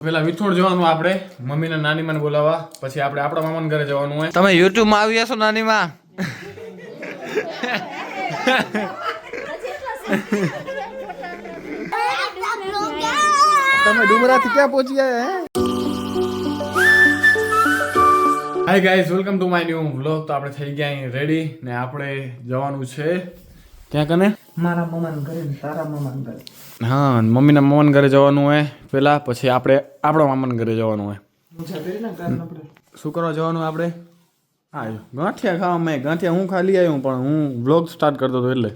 પેલા વિથોડ જવાનું આપણે મમ્મીને નાનીમાને બોલાવવા, પછી આપણે આપણા મામાના ઘરે જવાનું હોય. તમે YouTube માં આવી હશો નાનીમાં? તમે ડુમરાથી ક્યાં પહોંચી ગયા હે? Hi guys, welcome to my new vlog. તો આપણે થઈ ગયા અહીં રેડી ને આપણે જવાનું છે ક્યાં કને? મારા મમ્માના ઘરે ને તારા મમ્માના ઘરે. હા, મમ્મીના મામાના ઘરે જવાનું હોય પેલા, પછી આપણે આપણા મામાના ઘરે જવાનું હોય. શું કરવા જવાનું આપણે? હા, ગાંઠિયા ખાવા. મેં ગાંઠિયા હું ખાલી આવ્યું, પણ હું વ્લોગ સ્ટાર્ટ કરતો હતો એટલે.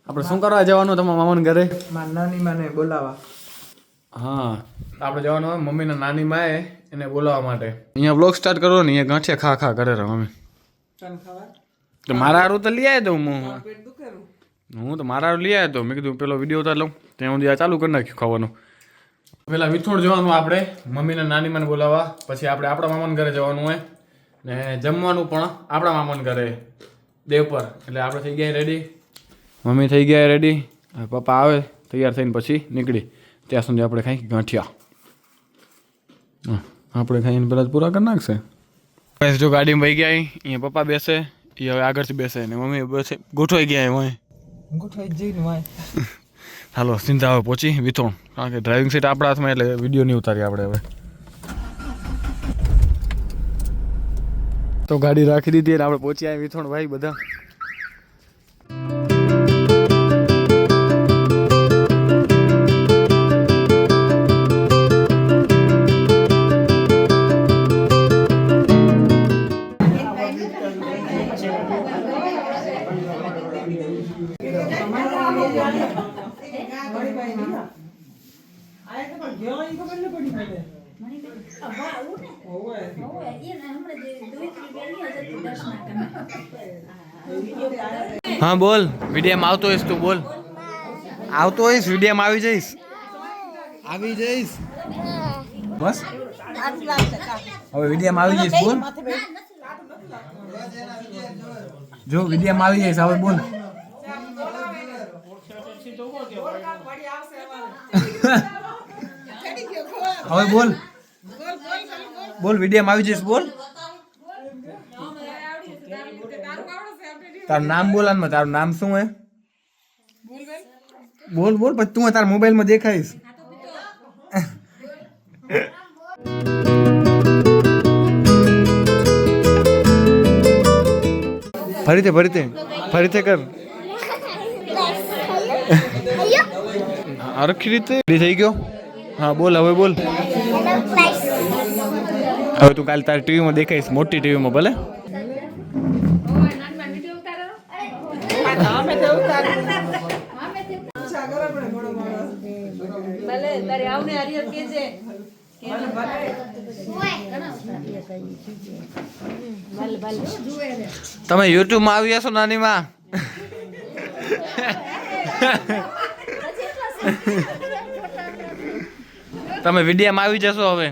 આપણે શું કરવા જવાનું તમારા મામાના ઘરે? મારા નાની માને બોલાવા. હા, આપણે જવાનું હોય મમ્મીના નાની માએ એને બોલાવવા માટે. અહીંયા વ્લોગ સ્ટાર્ટ કરો ને, અહીંયા ગાંઠિયા ખા ખા કરે રહે મમ્મી. તો મારા હારું તો લઈ આવ્યો હું તો મારા હારું લઈ આવ્યો તો. મેં કીધું પેલો વિડીયો ઉતાર લઉં, ત્યાં સુધી આ ચાલુ કરી નાખ્યું ખાવાનું. પેલા વિથોડ જવાનું આપણે મમ્મીના નાની માને બોલાવવા, પછી આપણે આપણા મામાના ઘરે જવાનું હોય ને જમવાનું પણ આપણા મામાના ઘરે દેવપર. એટલે આપણે થઈ ગયા રેડી, મમ્મી થઈ ગયા રેડી, પપ્પા આવે તૈયાર થઈને પછી નીકળી. ત્યાં સુધી આપણે ખાઈ ગાંઠિયા. આપણે ખાઈને પેલા પૂરા કરી નાખશે. જો ગાડીમાં વહી ગયા, અહીંયા પપ્પા બેસે, એ હવે આગળથી બેસે ને મમ્મી બેસે ગોઠવાઈ ગયા હોય. ગોઠવાઈ જઈને વાય. હાલો સિંધા હવે પહોંચી વિથોણ, કારણ કે ડ્રાઇવિંગ સીટ આપણા હાથમાં એટલે વિડીયો નહીં ઉતારીએ આપણે હવે. તો ગાડી રાખી દીધી એટલે આપણે પહોંચી આવ્યા વિથોણ ભાઈ બધા. હા બોલ, વિડીયોમાં આવતો હોઈશ તું બોલ. આવતો હોઈશ, વિડીયોમાં આવી જઈશ. આવી જઈશ બસ. હવે વિડીયોમાં આવી જઈશ બોલ. જો વિડીયોમાં આવી જઈશ હવે બોલ. હવે બોલ બોલ, વિડીયોમાં આવી જઈશ બોલ. તારું નામ બોલ. તારું નામ શું હે? બોલ બોલ, પછી તું તારા મોબાઈલમાં દેખાઈશ. ફરીથી કર. હરખી રીતે થઈ ગયો. હા બોલ, હવે બોલ. હવે તું કાલે તારી ટીવીમાં દેખાઈશ, મોટી ટીવીમાં ભલે. તમે YouTube માં આવી હશો નાનીમાં? તમે વિડીયોમાં આવી જશો હવે.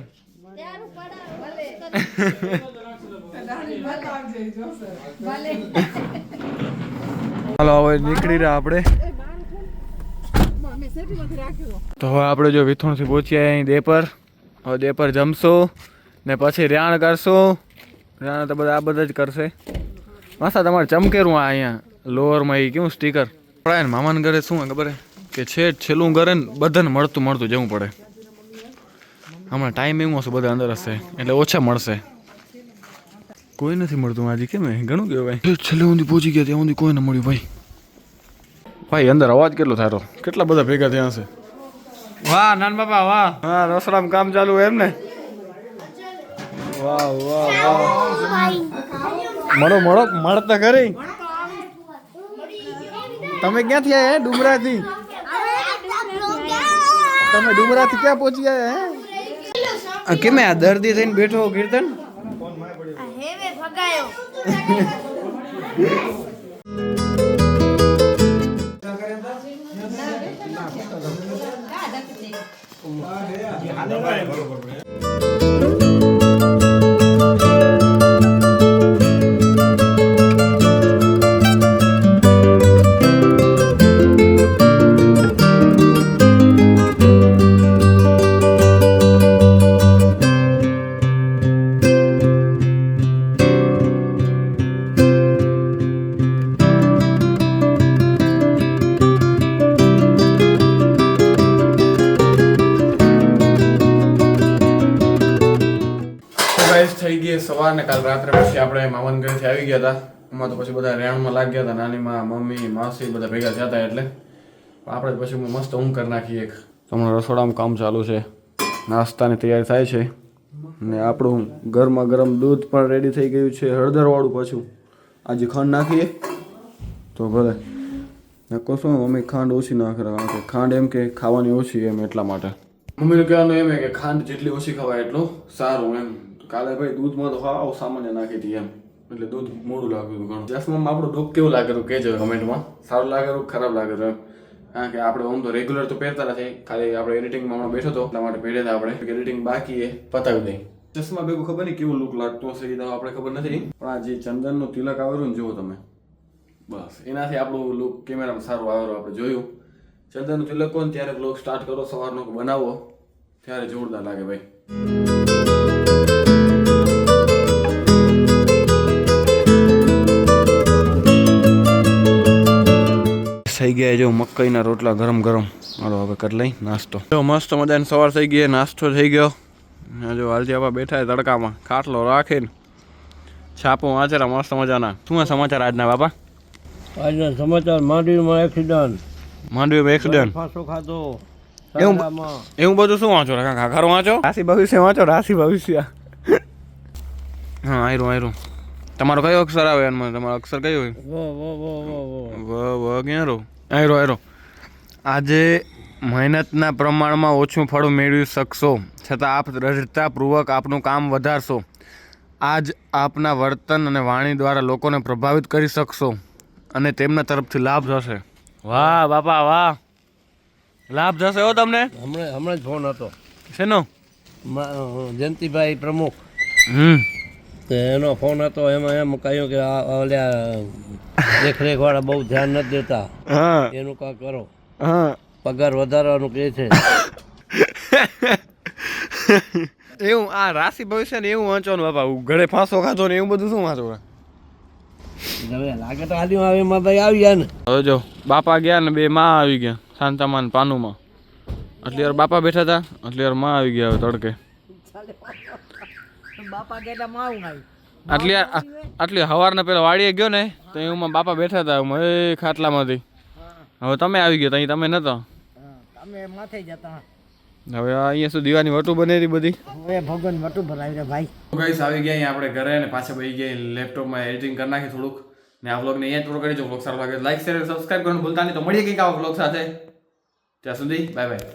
હાલો હવે નીકળી રહ્યા આપણે. તો હવે આપણે જો વિથોણથી પહોંચ્યા અહીં દેપર. હવે દેપર જમશો ને પછી રેણ કરશો. રેણ તો બધા આ બધા જ કરશે. માસા તમારે ચમકેરું આ અહીંયા લોઅરમાં એ કેવું સ્ટીકર પડાય ને. મામાના ઘરે શું ખબર કે છેલ્લું ઘરે ને બધાને મળતું જવું પડે. હમણાં ટાઈમ એવું હશે બધા અંદર હશે એટલે ઓછા મળશે. કોઈ નથી મળતું આજે. કેમ ઘણું ગયું ભાઈ. છેલ્લે સુધી પહોંચી ગયા, ત્યાં સુધી કોઈ ન મળ્યું ભાઈ. ભાઈ અંદર અવાજ કેટલો થારો, કેટલા બધા ભેગા થયા હશે. વાહ નાન બાપા વાહ. હા, રસોડામાં કામ ચાલુ એમ ને. વાહ વાહ વાહ. મળતા ખરી. તમે ક્યાંથી આવ્યા? ડુમરાથી. તમે ડુમરાથી ક્યાં પહોંચી આવ્યા હે? કેમ આ દર્દી થઈને બેઠો કીર્તન? ગાઈસ થઈ ગઈ સવાર ને કાલ રાત્રે પછી આપણે મામાના ઘરેથી આવી ગયા હતા. એમાં તો પછી બધા રેણમાં લાગી ગયા હતા. નાનીમાં, મમ્મી, માસી બધા ભેગા થયા હતા એટલે આપણે પછી મસ્ત ઊંઘ કરી નાખી એક. તમારા રસોડામાં કામ ચાલુ છે, નાસ્તાની તૈયારી થાય છે ને આપણું ગરમા ગરમ દૂધ પણ રેડી થઈ ગયું છે, હળદરવાળું. પાછું આજે ખાંડ નાખીએ તો ભલે નકો શું મમ્મી ખાંડ ઓછી નાખે, કારણ કે ખાંડ એમ કે ખાવાની ઓછી એમ, એટલા માટે મમ્મીનું કહેવાનું એમ કે ખાંડ જેટલી ઓછી ખવાય એટલું સારું એમ. કાલે ભાઈ દૂધમાં તો હાવ સામાન્ય નાખી હતી એમ, એટલે દૂધ મોડું લાગ્યું હતું ઘણું. જસમાં આપણું દુઃખ કેવું લાગે હતું કહેજો કમેન્ટમાં, સારું લાગે હતું ખરાબ લાગે હતું એમ. કારણ કે આપણે આમ તો રેગ્યુલર તો પહેરતા નથી, ખાલી આપણે એડિટિંગમાં હમણાં બેઠો હતો એટલા માટે પહેર્યા હતા. આપણે એડિટિંગ બાકી એ પતાવી દઈ. ચશ્મા ભેગું ખબર નહીં કેવું લુક લાગતું હશે એ તો આપણે ખબર નથી, પણ આ જે ચંદનનું તિલક આવેલું ને જુઓ તમે, બસ એનાથી આપણું લુક કેમેરામાં સારું આવેલું આપણે જોયું. ચંદનનું તિલક કોણ ત્યારે બ્લોગ સ્ટાર્ટ કરો, સવારનો બનાવો ત્યારે જોરદાર લાગે ભાઈ. થઈ ગયા જો મકાઈના રોટલા ગરમ ગરમ. હાલો હવે કરી લઈ નાસ્તો. જો મસ્ત મજાની સવાર થઈ ગઈ, નાસ્તો થઈ ગયો. જો હાલજી આપા બેઠા તડકામાં, ખાટલો રાખીને છાપો વાંચેલા મસ્ત મજાના. શું સમાચાર આજના બાપા? આજના સમાચાર માંડવીમાં એક્સિડન્ટ. માંડવીમાં એક્સિડન્ટ. ફાંસો ખાધો. એવું બધું શું વાંચો? ઘાઘરો વાંચો? રાશિ ભવિષ્ય વાંચો, રાશિ ભવિષ્ય. હા આયરું. તમારો કયો અક્ષર આવે એમાં? તમારો અક્ષર કયો હોય? વ ક્યાં રહો? આયરો. આજે મહેનતના પ્રમાણમાં ઓછું ફળ મેળવી શકશો, છતાં આપ દ્રઢતાપૂર્વક આપનું કામ વધારશો. આજ આપના વર્તન અને વાણી દ્વારા લોકોને પ્રભાવિત કરી શકશો અને તેમના તરફથી લાભ થશે. વાહ બાપા વાહ, લાભ થશે હો તમને. હમણાં જ ફોન હતો. શેનો? જયંતિભાઈ પ્રમુખ, એનો ફોન હતો. એમાં એમ કહ્યું કે ઓલ્યા દેખરેખ વાળા બહુ ધ્યાન નથી દેતા, એનું કાંઈ કરો. પગાર વધારવાનું કહે છે. એવું આ રાશિ ભવિષ્ય ને એવું વાંચવાનું બાપા? ઘરે ફાંસો ખાધો ને એવું બધું શું વાંચવું? હવે લાગે તો આદિ આવે એમાં ભાઈ આવી ગયા ને. હવે જો બાપા ગયા ને બે માં આવી ગયા, શાંતામાં ને પાનુમાં. આટલી વાર બાપા બેઠા હતા, આટલી વાર માં આવી ગયા. હવે તડકે આટલી હવારના પેલા વાડીએ ગયો ને તો એમાં બાપા બેઠા હતા એ ખાટલામાંથી. હવે તમે આવી ગયો, ત્યાં તમે નતો. હવે અહીંયા શું દીવાની વટુ બનેલી બધી? ભગવાન વટુ ભરાવી ભાઈ. ગાઈસ આવી ગયા આપણે ઘરે ને પાછા બેસી ગયા લેપટોપમાં એડિટિંગ કરી નાખી થોડુંક. ને આ વ્લોગને અહીંયા પૂરો કરી. જો વ્લોગ સારો લાગે લાઈક શેર સબસ્ક્રાઇબ કરવાનું ભૂલતા નહીં. તો મળીએ કંઈક આવા વ્લોગ સાથે. ત્યાં સુધી બાય બાય.